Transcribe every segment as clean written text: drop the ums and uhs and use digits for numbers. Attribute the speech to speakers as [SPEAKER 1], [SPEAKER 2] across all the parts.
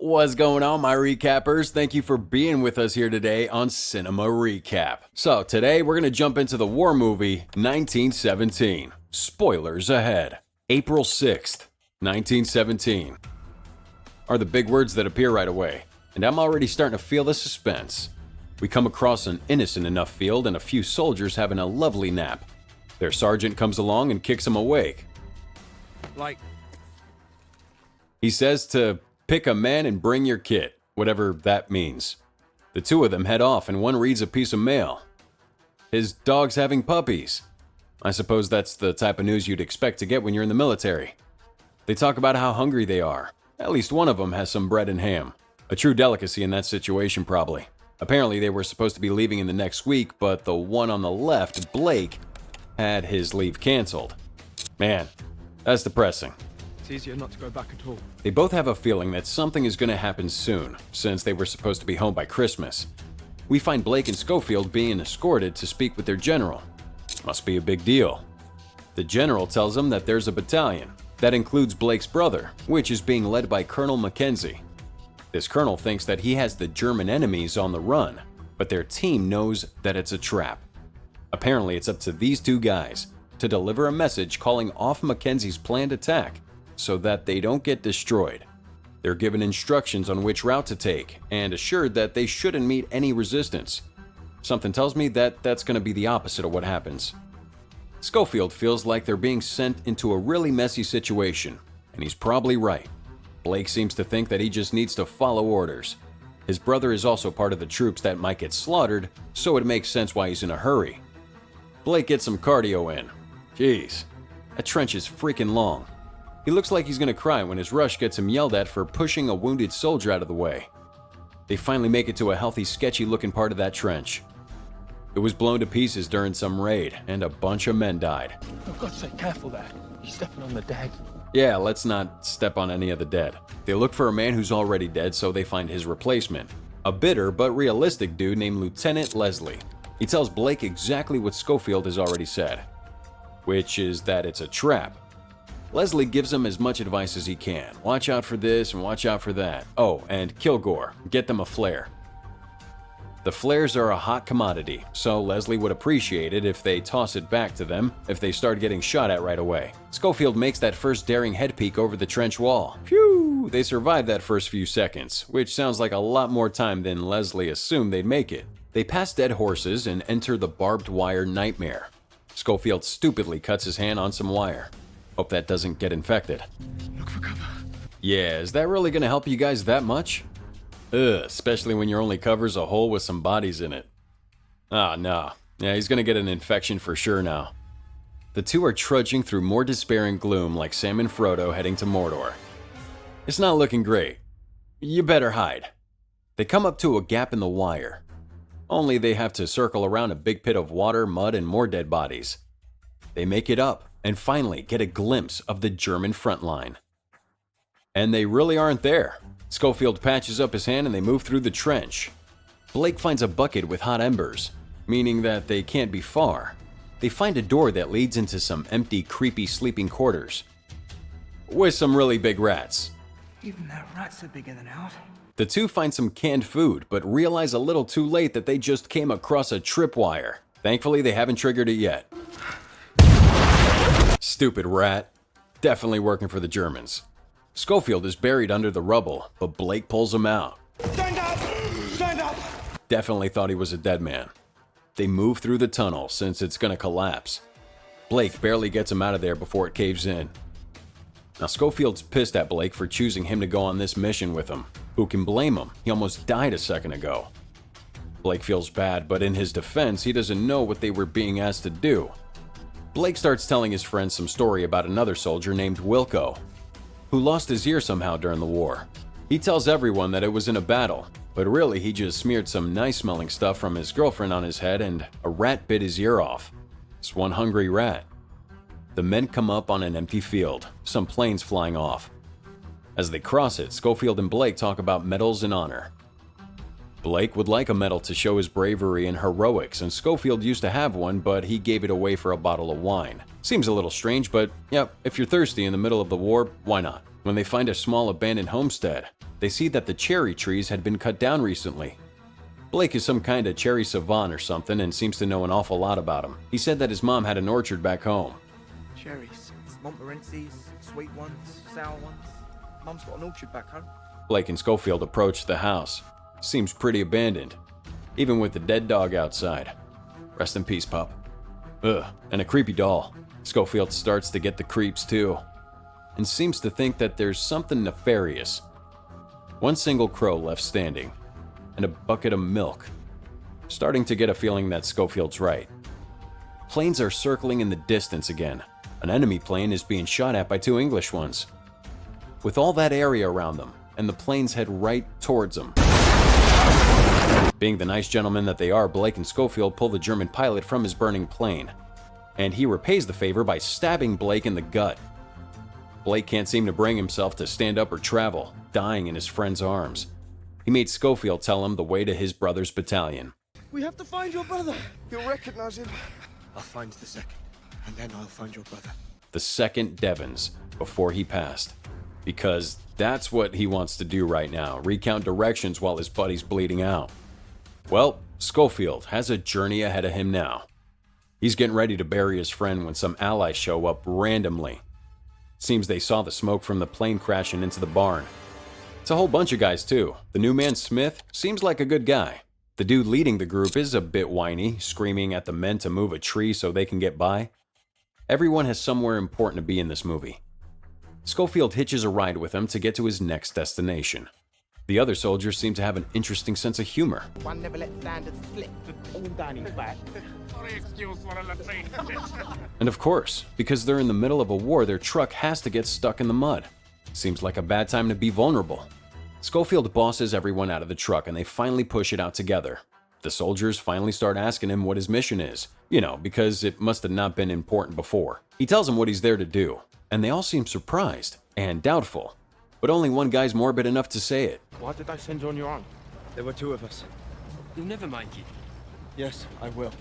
[SPEAKER 1] What's going on, my recappers? Thank you for being with us here today on Cinema Recap. So today we're going to jump into the war movie 1917. Spoilers ahead. April 6th, 1917 are the big words that appear right away, and I'm already starting to feel the suspense. We come across an innocent enough field and a few soldiers having a lovely nap. Their sergeant comes along and kicks them awake. He says to pick a man and bring your kit, whatever that means. The two of them head off and one reads a piece of mail. His dog's having puppies. I suppose that's the type of news you'd expect to get when you're in the military. They talk about how hungry they are. At least one of them has some bread and ham. A true delicacy in that situation, probably. Apparently they were supposed to be leaving in the next week, but the one on the left, Blake, had his leave canceled. Man, that's depressing.
[SPEAKER 2] It's easier not to go back at all.
[SPEAKER 1] They both have a feeling that something is going to happen soon, since they were supposed to be home by Christmas. We find Blake and Schofield being escorted to speak with their general. Must be a big deal. The general tells them that there's a battalion. That includes Blake's brother, which is being led by Colonel Mackenzie. This colonel thinks that he has the German enemies on the run, but their team knows that it's a trap. Apparently, it's up to these two guys to deliver a message calling off Mackenzie's planned attack so that they don't get destroyed. They're given instructions on which route to take and assured that they shouldn't meet any resistance. Something tells me that that's going to be the opposite of what happens. Schofield feels like they're being sent into a really messy situation, and he's probably right. Blake seems to think that he just needs to follow orders. His brother is also part of the troops that might get slaughtered, so it makes sense why he's in a hurry. Blake gets some cardio in. Jeez, that trench is freaking long. He looks like he's gonna cry when his rush gets him yelled at for pushing a wounded soldier out of the way. They finally make it to a healthy, sketchy-looking part of that trench. It was blown to pieces during some raid, and a bunch of men died.
[SPEAKER 2] For God's sake, careful there. You're stepping on the dead.
[SPEAKER 1] Yeah, let's not step on any of the dead. They look for a man who's already dead, so they find his replacement. A bitter but realistic dude named Lieutenant Leslie. He tells Blake exactly what Schofield has already said, which is that it's a trap. Leslie gives him as much advice as he can. Watch out for this and watch out for that. Oh, and Kilgore, get them a flare. The flares are a hot commodity, so Leslie would appreciate it if they toss it back to them if they start getting shot at right away. Schofield makes that first daring head peek over the trench wall. Phew! They survive that first few seconds, which sounds like a lot more time than Leslie assumed they'd make it. They pass dead horses and enter the barbed wire nightmare. Schofield stupidly cuts his hand on some wire. Hope that doesn't get infected.
[SPEAKER 2] Look for cover.
[SPEAKER 1] Yeah, is that really gonna help you guys that much? Ugh, especially when your only cover's a hole with some bodies in it. Ah, no. Yeah, he's gonna get an infection for sure now. The two are trudging through more despair and gloom like Sam and Frodo heading to Mordor. It's not looking great. You better hide. They come up to a gap in the wire. Only they have to circle around a big pit of water, mud, and more dead bodies. They make it up and finally get a glimpse of the German front line. And they really aren't there. Schofield patches up his hand and they move through the trench. Blake finds a bucket with hot embers, meaning that they can't be far. They find a door that leads into some empty, creepy sleeping quarters with some really big rats.
[SPEAKER 3] Even the rats are bigger than ours.
[SPEAKER 1] The two find some canned food, but realize a little too late that they just came across a tripwire. Thankfully, they haven't triggered it yet. Stupid rat. Definitely working for the Germans. Schofield is buried under the rubble, but Blake pulls him out.
[SPEAKER 3] Stand up! Stand up!
[SPEAKER 1] Definitely thought he was a dead man. They move through the tunnel since it's gonna collapse. Blake barely gets him out of there before it caves in. Now Schofield's pissed at Blake for choosing him to go on this mission with him. Who can blame him? He almost died a second ago. Blake feels bad, but in his defense, he doesn't know what they were being asked to do. Blake starts telling his friends some story about another soldier named Wilco, who lost his ear somehow during the war. He tells everyone that it was in a battle, but really he just smeared some nice-smelling stuff from his girlfriend on his head and a rat bit his ear off. It's one hungry rat. The men come up on an empty field, some planes flying off. As they cross it, Schofield and Blake talk about medals and honor. Blake would like a medal to show his bravery and heroics, and Schofield used to have one, but he gave it away for a bottle of wine. Seems a little strange, but yep, if you're thirsty in the middle of the war, why not? When they find a small abandoned homestead, they see that the cherry trees had been cut down recently. Blake is some kind of cherry savant or something and seems to know an awful lot about them. He said that his mom had an orchard back home.
[SPEAKER 4] Cherries. Montmorency's, sweet ones, sour ones. Mum's got an orchard back home.
[SPEAKER 1] Blake and Schofield approached the house. Seems pretty abandoned, even with the dead dog outside. Rest in peace, pup. Ugh, and a creepy doll. Schofield starts to get the creeps too, and seems to think that there's something nefarious. One single crow left standing, and a bucket of milk. Starting to get a feeling that Schofield's right. Planes are circling in the distance again. An enemy plane is being shot at by two English ones. With all that area around them, and the planes head right towards them. Being the nice gentlemen that they are, Blake and Schofield pull the German pilot from his burning plane, and he repays the favor by stabbing Blake in the gut. Blake can't seem to bring himself to stand up or travel, dying in his friend's arms. He made Schofield tell him the way to his brother's battalion.
[SPEAKER 4] We have to find your brother.
[SPEAKER 2] You'll recognize him. I'll find the second, and then I'll find your brother.
[SPEAKER 1] The second Devons, before he passed. Because that's what he wants to do right now, recount directions while his buddy's bleeding out. Well, Schofield has a journey ahead of him now. He's getting ready to bury his friend when some allies show up randomly. Seems they saw the smoke from the plane crashing into the barn. It's a whole bunch of guys too. The new man Smith seems like a good guy. The dude leading the group is a bit whiny, screaming at the men to move a tree so they can get by. Everyone has somewhere important to be in this movie. Schofield hitches a ride with him to get to his next destination. The other soldiers seem to have an interesting sense of humor.
[SPEAKER 4] One never let standards slip. All down his back.
[SPEAKER 1] And of course, because they're in the middle of a war, their truck has to get stuck in the mud. Seems like a bad time to be vulnerable. Schofield bosses everyone out of the truck and they finally push it out together. The soldiers finally start asking him what his mission is. Because it must have not been important before. He tells them what he's there to do, and they all seem surprised and doubtful. But only one guy's morbid enough to say it.
[SPEAKER 2] Why did I send you on your own? There were two of us.
[SPEAKER 5] You'll never make it.
[SPEAKER 2] Yes, I will.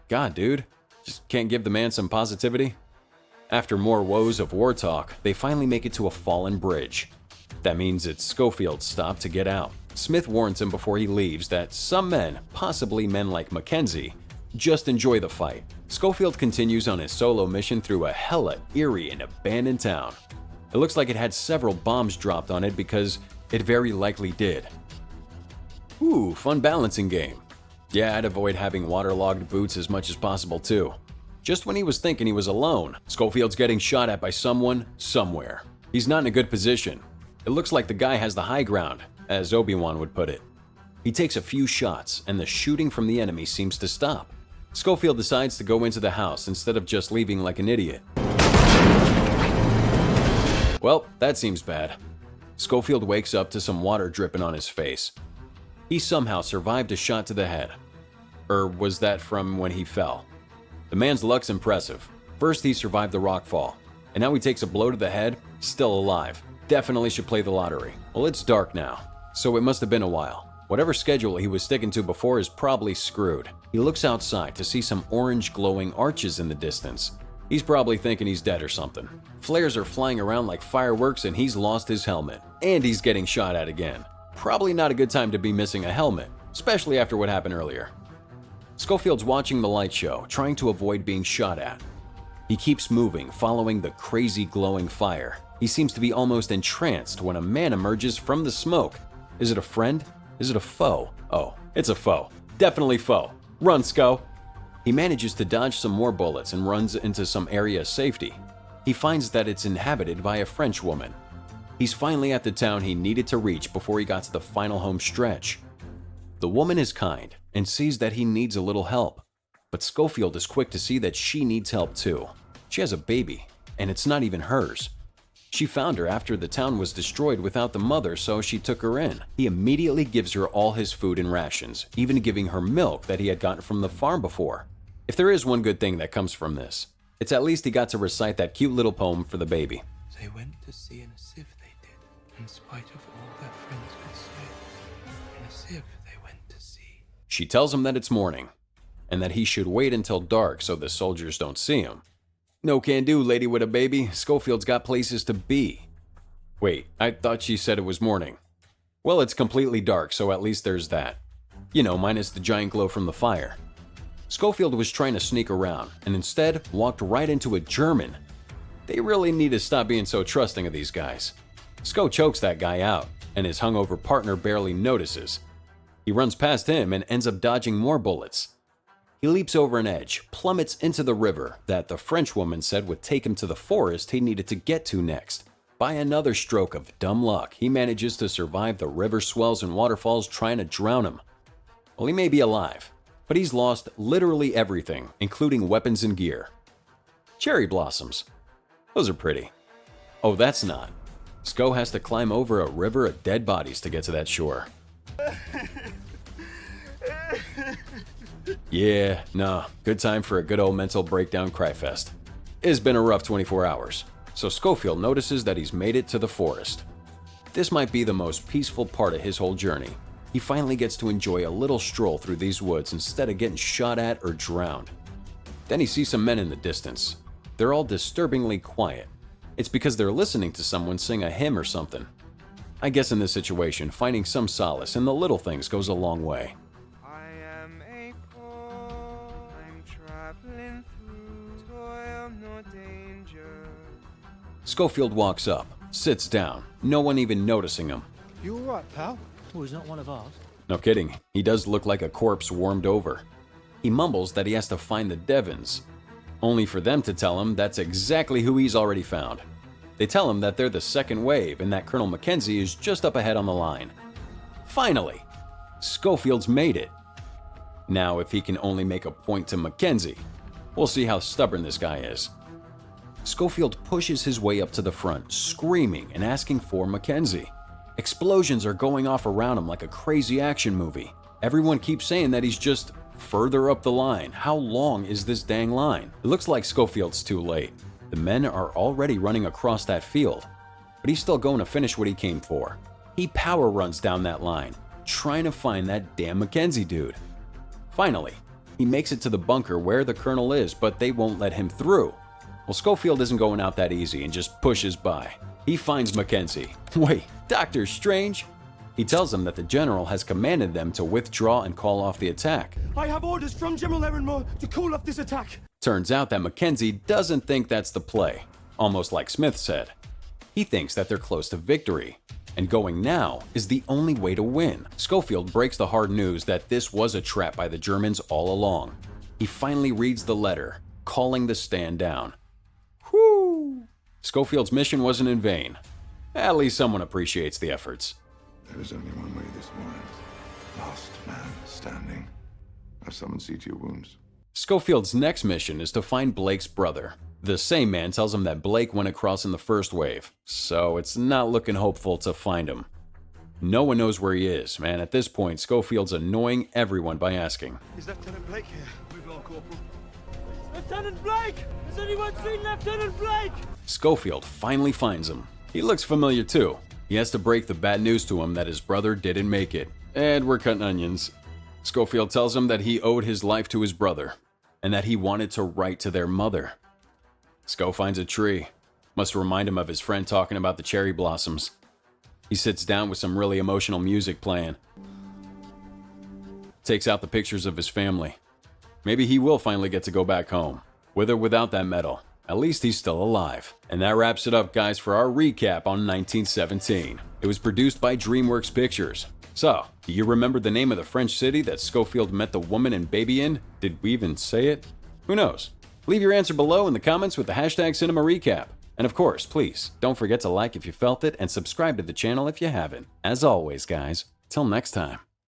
[SPEAKER 1] God, dude. Just can't give the man some positivity? After more woes of war talk, they finally make it to a fallen bridge. That means it's Schofield's stop to get out. Smith warns him before he leaves that some men, possibly men like Mackenzie, just enjoy the fight. Schofield continues on his solo mission through a hella eerie and abandoned town. It looks like it had several bombs dropped on it because it very likely did. Ooh, fun balancing game. Yeah, I'd avoid having waterlogged boots as much as possible too. Just when he was thinking he was alone, Schofield's getting shot at by someone, somewhere. He's not in a good position. It looks like the guy has the high ground, as Obi-Wan would put it. He takes a few shots, and the shooting from the enemy seems to stop. Schofield decides to go into the house instead of just leaving like an idiot. Well, that seems bad. Schofield wakes up to some water dripping on his face. He somehow survived a shot to the head. Or was that from when he fell? The man's luck's impressive. First he survived the rock fall, and now he takes a blow to the head, still alive. Definitely should play the lottery. Well, it's dark now, so it must have been a while. Whatever schedule he was sticking to before is probably screwed. He looks outside to see some orange glowing arches in the distance. He's probably thinking he's dead or something. Flares are flying around like fireworks and he's lost his helmet. And he's getting shot at again. Probably not a good time to be missing a helmet, especially after what happened earlier. Schofield's watching the light show, trying to avoid being shot at. He keeps moving, following the crazy glowing fire. He seems to be almost entranced when a man emerges from the smoke. Is it a friend? Is it a foe? Oh, it's a foe. Definitely foe. Run, Sco! He manages to dodge some more bullets and runs into some area of safety. He finds that it's inhabited by a French woman. He's finally at the town he needed to reach before he got to the final home stretch. The woman is kind and sees that he needs a little help. But Schofield is quick to see that she needs help too. She has a baby, and it's not even hers. She found her after the town was destroyed without the mother, so she took her in. He immediately gives her all his food and rations, even giving her milk that he had gotten from the farm before. If there is one good thing that comes from this, it's at least he got to recite that cute little poem for the baby.
[SPEAKER 2] They went to sea in a sieve, they did, in spite of all their friends could say. In a sieve they went to sea.
[SPEAKER 1] She tells him that it's morning, and that he should wait until dark so the soldiers don't see him. No can do, lady with a baby. Schofield's got places to be. Wait, I thought she said it was morning. Well, it's completely dark, so at least there's that. You know, minus the giant glow from the fire. Schofield was trying to sneak around, and instead walked right into a German. They really need to stop being so trusting of these guys. Sco chokes that guy out, and his hungover partner barely notices. He runs past him and ends up dodging more bullets. He leaps over an edge, plummets into the river that the Frenchwoman said would take him to the forest he needed to get to next. By another stroke of dumb luck, he manages to survive the river swells and waterfalls trying to drown him. Well, he may be alive, but he's lost literally everything, including weapons and gear. Cherry blossoms. Those are pretty. Oh, that's not. Sco has to climb over a river of dead bodies to get to that shore. Yeah, nah, good time for a good old mental breakdown cryfest. It's been a rough 24 hours, so Schofield notices that he's made it to the forest. This might be the most peaceful part of his whole journey. He finally gets to enjoy a little stroll through these woods instead of getting shot at or drowned. Then he sees some men in the distance. They're all disturbingly quiet. It's because they're listening to someone sing a hymn or something. I guess in this situation, finding some solace in the little things goes a long way.
[SPEAKER 2] I am a Ecoust. I'm traveling through toil nor danger.
[SPEAKER 1] Schofield walks up, sits down, no one even noticing him.
[SPEAKER 3] You all right, pal?
[SPEAKER 5] Well, he's not one of ours.
[SPEAKER 1] No kidding, he does look like a corpse warmed over. He mumbles that he has to find the Devons, only for them to tell him that's exactly who he's already found. They tell him that they're the second wave and that Colonel Mackenzie is just up ahead on the line. Finally, Schofield's made it. Now, if he can only make a point to Mackenzie, we'll see how stubborn this guy is. Schofield pushes his way up to the front, screaming and asking for Mackenzie. Explosions are going off around him like a crazy action movie. Everyone keeps saying that he's just further up the line. How long is this dang line? It looks like Schofield's too late. The men are already running across that field, but he's still going to finish what he came for. He power runs down that line, trying to find that damn Mackenzie dude. Finally, he makes it to the bunker where the colonel is, but they won't let him through. Well, Schofield isn't going out that easy and just pushes by. He finds Mackenzie. Wait, Doctor Strange? He tells him that the general has commanded them to withdraw and call off the attack.
[SPEAKER 3] I have orders from General Erenmore to call off this attack.
[SPEAKER 1] Turns out that Mackenzie doesn't think that's the play, almost like Smith said. He thinks that they're close to victory, and going now is the only way to win. Schofield breaks the hard news that this was a trap by the Germans all along. He finally reads the letter, calling the stand down. Whew! Schofield's mission wasn't in vain. At least someone appreciates the efforts.
[SPEAKER 6] There is only one way this morning. Last man standing. Have someone see to your wounds.
[SPEAKER 1] Schofield's next mission is to find Blake's brother. The same man tells him that Blake went across in the first wave, so it's not looking hopeful to find him. No one knows where he is, and at this point, Schofield's annoying everyone by asking.
[SPEAKER 3] Is Lieutenant Blake here? Move on, Corporal.
[SPEAKER 5] Lieutenant Blake! Has anyone seen Lieutenant Blake?
[SPEAKER 1] Schofield finally finds him. He looks familiar too. He has to break the bad news to him that his brother didn't make it. And we're cutting onions. Schofield tells him that he owed his life to his brother, and that he wanted to write to their mother. Sco finds a tree. Must remind him of his friend talking about the cherry blossoms. He sits down with some really emotional music playing. Takes out the pictures of his family. Maybe he will finally get to go back home, with or without that medal. At least he's still alive. And that wraps it up, guys, for our recap on 1917. It was produced by DreamWorks Pictures. So, do you remember the name of the French city that Schofield met the woman and baby in? Did we even say it? Who knows? Leave your answer below in the comments with the hashtag #CinemaRecap. And of course, please, don't forget to like if you felt it and subscribe to the channel if you haven't. As always, guys, till next time.